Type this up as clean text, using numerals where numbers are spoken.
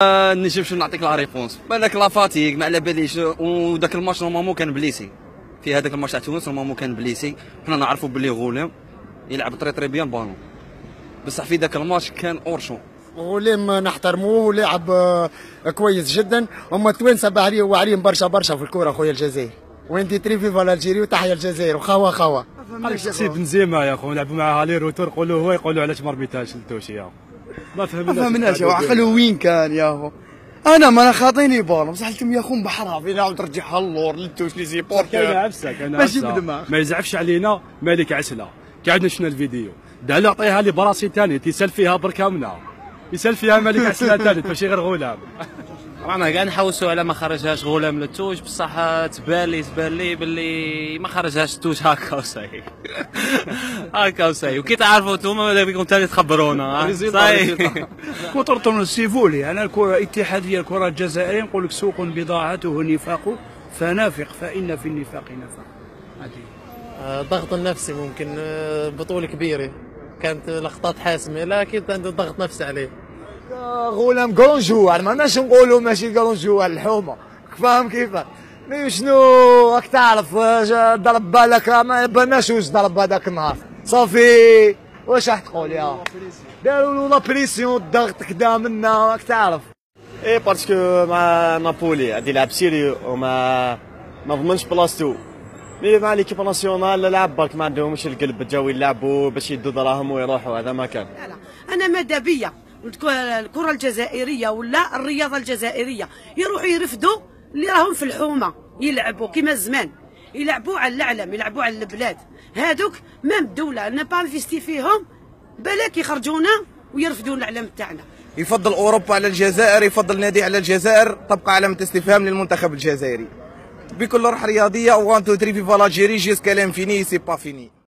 نجمش نعطيك لا ريبونس، بالك لا فاتيك ما على باليش، وداك الماتش نورمالمون كان بليسي، في هذاك الماتش تاع تونس نورمالمون كان بليسي، حنا نعرفوا بلي غوليم يلعب طري بيان بالون، بصح في ذاك الماتش كان اورشون. غوليم نحترموه ولاعب كويس جدا، هما التوانسه باهرين واعرين برشا برشا في الكوره خويا الجزائر، وانت تري فيفا الجيري وتحيا الجزائر وخوا خوا. سي بنزيما يا خو نلعبوا معاه لي روتور، قولوا هو يقولوا علاش ما رميتهاش للتوشي يا ما فهمناش عقلو وين كان يا هو. انا ما انا خاطيني بالون بصح لكم يا خو بحرافي نعاود ترجعها اللور للتوش لي سيبورتر. كاين عفسه ماشي بدماغ، ما يزعفش علينا مالك عسله، قعدنا شفنا الفيديو دالو عطيها لي براسي ثاني تيسال فيها بركامنا، يسال فيها مالك عسله ثالث ماشي غير غلام. رانا كاع نحوسوا على ما خرجهاش غلام للتوش، بصح تبان لي باللي ما خرجهاش التوش هكا وصاي. هكا وصاي، وكي تعرفوا انتوما ماذا بكم ثاني تخبرونا صاي. كثر السيفولي انا الكره اتحاديه الكره الجزائريه نقول لك سوق بضاعته نفاق فنافق فان في النفاق نفاق. ضغط النفسي ممكن بطوله كبيره كانت لقطات حاسمه لكن عنده ضغط نفسي عليه. غولام كرون جوار ماناش نقولوا ماشي كرون جوار الحومه، فاهم كيف؟ مي شنو راك تعرف ضرب بالك ما يباناش واش ضرب هذاك النهار، صافي واش راح تقول يا داروا له لا بريسيون الضغط كدا منا راك تعرف. ايه باسكو مع نابولي غادي يلعب سيريو وما ضمنش بلاصتو، مي مع ليكيب ناسيونال لعب برك ما عندهمش القلب جاو يلعبوا باش يدوا دراهم ويروحوا، هذا ما كان. انا ماذا بيا الكره الجزائريه ولا الرياضه الجزائريه يروحوا يرفدوا اللي راهم في الحومه يلعبوا كيما زمان، يلعبوا على العلم يلعبوا على البلاد، هذوك مام الدوله با انفيستي فيهم بالك يخرجونا ويرفدوا العلم تاعنا. يفضل اوروبا على الجزائر، يفضل نادي على الجزائر، تبقى علامه استفهام للمنتخب الجزائري بكل روح رياضيه. و 1 2 3 فيفا لاجيري جيسكا لانفيني سي با فيني.